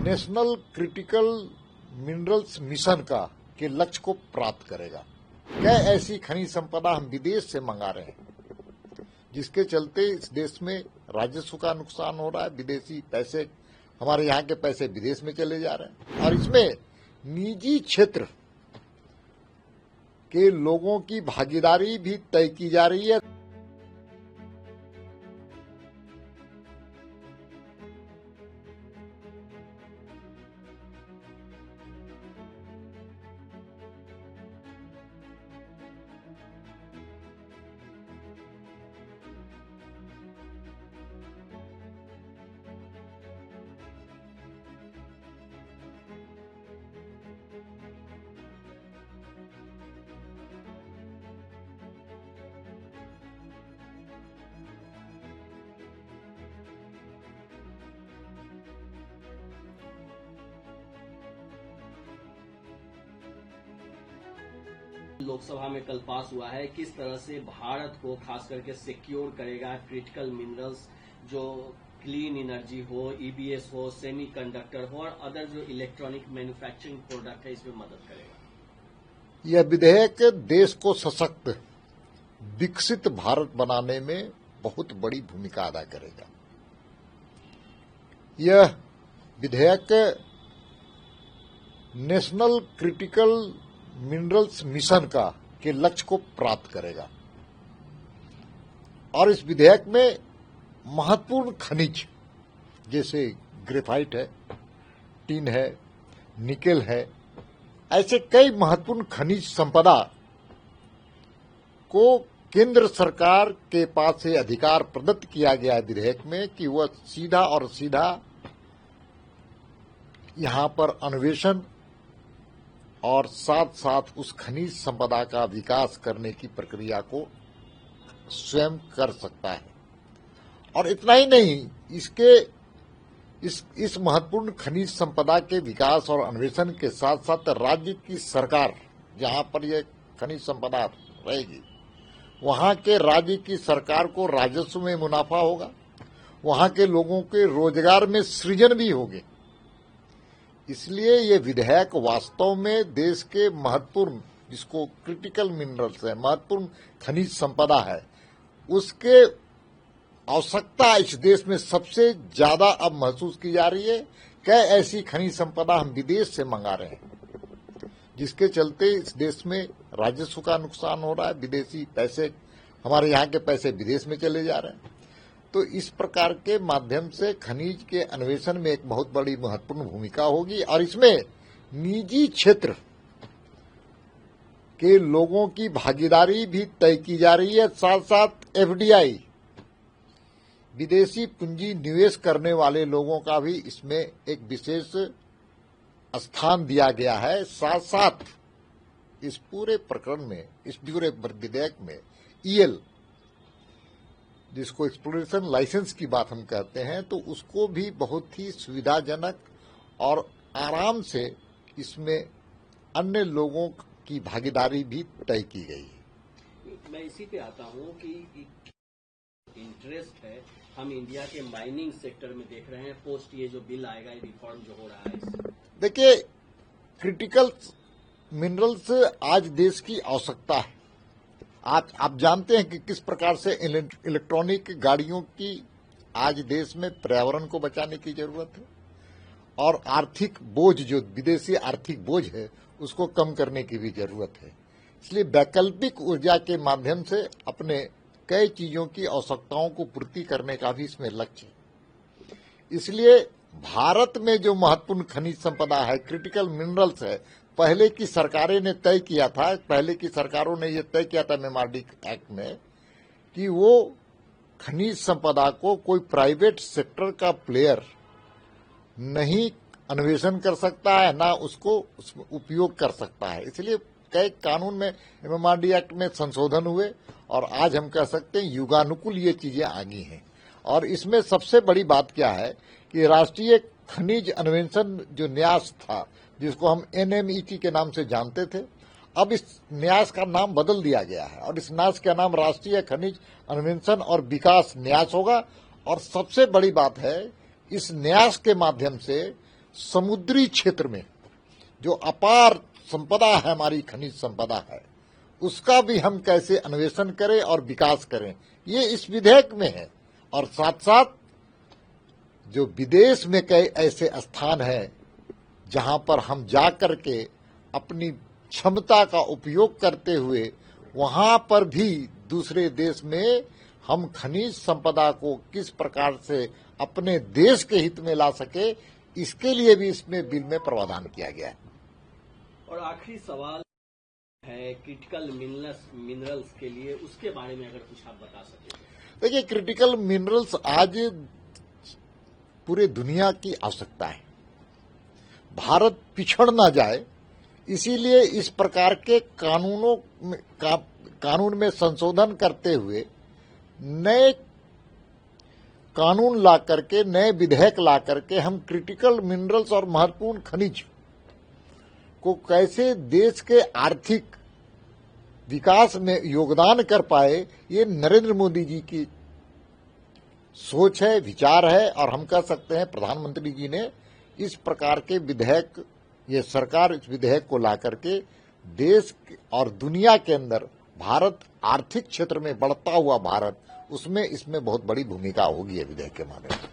National critical minerals mission का के लक्ष्य को प्राप्त करेगा। क्या ऐसी खनिज संपदा हम विदेश से मंगा रहे हैं, जिसके चलते इस देश में राजस्व का नुकसान हो रहा है, विदेशी पैसे, हमारे यहाँ के पैसे विदेश में चले जा रहे हैं, और इसमें निजी क्षेत्र के लोगों की भागीदारी भी तय की जा रही है। लोकसभा में कल पास हुआ है। किस तरह से भारत को खास करके सिक्योर करेगा क्रिटिकल मिनरल्स, जो क्लीन एनर्जी हो, ईबीएस हो, सेमीकंडक्टर हो और अदर जो इलेक्ट्रॉनिक मैन्युफैक्चरिंग प्रोडक्ट है, इसमें मदद करेगा। यह विधेयक देश को सशक्त विकसित भारत बनाने में बहुत बड़ी भूमिका अदा करेगा। यह विधेयक नेशनल क्रिटिकल मिनरल्स मिशन का के लक्ष्य को प्राप्त करेगा, और इस विधेयक में महत्वपूर्ण खनिज जैसे ग्रेफाइट है, टिन है, निकेल है, ऐसे कई महत्वपूर्ण खनिज संपदा को केंद्र सरकार के पास से अधिकार प्रदत्त किया गया है विधेयक में कि वह सीधा और सीधा यहां पर अन्वेषण और साथ साथ उस खनिज संपदा का विकास करने की प्रक्रिया को स्वयं कर सकता है। और इतना ही नहीं, इस महत्वपूर्ण खनिज संपदा के विकास और अन्वेषण के साथ साथ राज्य की सरकार, जहां पर यह खनिज संपदा रहेगी, वहां के राज्य की सरकार को राजस्व में मुनाफा होगा, वहां के लोगों के रोजगार में सृजन भी होगी। इसलिए ये विधेयक वास्तव में देश के महत्वपूर्ण, जिसको क्रिटिकल मिनरल्स है, महत्वपूर्ण खनिज संपदा है, उसके आवश्यकता इस देश में सबसे ज्यादा अब महसूस की जा रही है। क्या ऐसी खनिज संपदा हम विदेश से मंगा रहे हैं, जिसके चलते इस देश में राजस्व का नुकसान हो रहा है, विदेशी पैसे, हमारे यहाँ के पैसे विदेश में चले जा रहे हैं। तो इस प्रकार के माध्यम से खनिज के अन्वेषण में एक बहुत बड़ी महत्वपूर्ण भूमिका होगी, और इसमें निजी क्षेत्र के लोगों की भागीदारी भी तय की जा रही है। साथ साथ एफडीआई, विदेशी पूंजी निवेश करने वाले लोगों का भी इसमें एक विशेष स्थान दिया गया है। साथ साथ इस पूरे प्रकरण में, इस पूरे विधेयक में ईएल, जिसको एक्सप्लोरेशन लाइसेंस की बात हम कहते हैं, तो उसको भी बहुत ही सुविधाजनक और आराम से इसमें अन्य लोगों की भागीदारी भी तय की गई है। मैं इसी पे आता हूँ कि इंटरेस्ट है, हम इंडिया के माइनिंग सेक्टर में देख रहे हैं पोस्ट ये जो बिल आएगा, ये रिफॉर्म जो हो रहा है। देखिए, क्रिटिकल मिनरल्स आज देश की आवश्यकता है। आप जानते हैं कि किस प्रकार से इलेक्ट्रॉनिक गाड़ियों की आज देश में पर्यावरण को बचाने की जरूरत है, और आर्थिक बोझ, जो विदेशी आर्थिक बोझ है, उसको कम करने की भी जरूरत है। इसलिए वैकल्पिक ऊर्जा के माध्यम से अपने कई चीजों की आवश्यकताओं को पूर्ति करने का भी इसमें लक्ष्य है। इसलिए भारत में जो महत्वपूर्ण खनिज संपदा है, क्रिटिकल मिनरल्स है, पहले की सरकारें ने तय किया था, पहले की सरकारों ने यह तय किया था मेमार्डिक एक्ट में, कि वो खनिज संपदा को कोई प्राइवेट सेक्टर का प्लेयर नहीं अन्वेषण कर सकता है, ना उसको उपयोग कर सकता है। इसलिए कई कानून में, मेमार्डिक एक्ट में संशोधन हुए, और आज हम कह सकते हैं युगानुकूल ये चीजें आ गई हैं। और इसमें सबसे बड़ी बात क्या है कि राष्ट्रीय खनिज अन्वेषण जो न्यास था, जिसको हम एनएमईटी के नाम से जानते थे, अब इस न्यास का नाम बदल दिया गया है, और इस न्यास का नाम राष्ट्रीय खनिज अन्वेषण और विकास न्यास होगा। और सबसे बड़ी बात है, इस न्यास के माध्यम से समुद्री क्षेत्र में जो अपार संपदा है, हमारी खनिज संपदा है, उसका भी हम कैसे अन्वेषण करें और विकास करें, ये इस विधेयक में है। और साथ साथ जो विदेश में कई ऐसे स्थान हैं जहां पर हम जा करके अपनी क्षमता का उपयोग करते हुए वहां पर भी दूसरे देश में हम खनिज संपदा को किस प्रकार से अपने देश के हित में ला सके, इसके लिए भी इसमें बिल में प्रावधान किया गया है। और आखिरी सवाल है क्रिटिकल मिनरल्स के लिए, उसके बारे में अगर कुछ आप बता सके। देखिए, क्रिटिकल मिनरल्स आज पूरे दुनिया की आवश्यकता है। भारत पिछड़ ना जाए, इसीलिए इस प्रकार के कानून में संशोधन करते हुए नए कानून ला करके, नए विधेयक ला करके हम क्रिटिकल मिनरल्स और महत्वपूर्ण खनिज को कैसे देश के आर्थिक विकास में योगदान कर पाए, ये नरेंद्र मोदी जी की सोच है, विचार है। और हम कह सकते हैं प्रधानमंत्री जी ने इस प्रकार के विधेयक, ये सरकार इस विधेयक को ला करके देश और दुनिया के अंदर भारत आर्थिक क्षेत्र में बढ़ता हुआ भारत, उसमें इसमें बहुत बड़ी भूमिका होगी ये विधेयक के माध्यम से।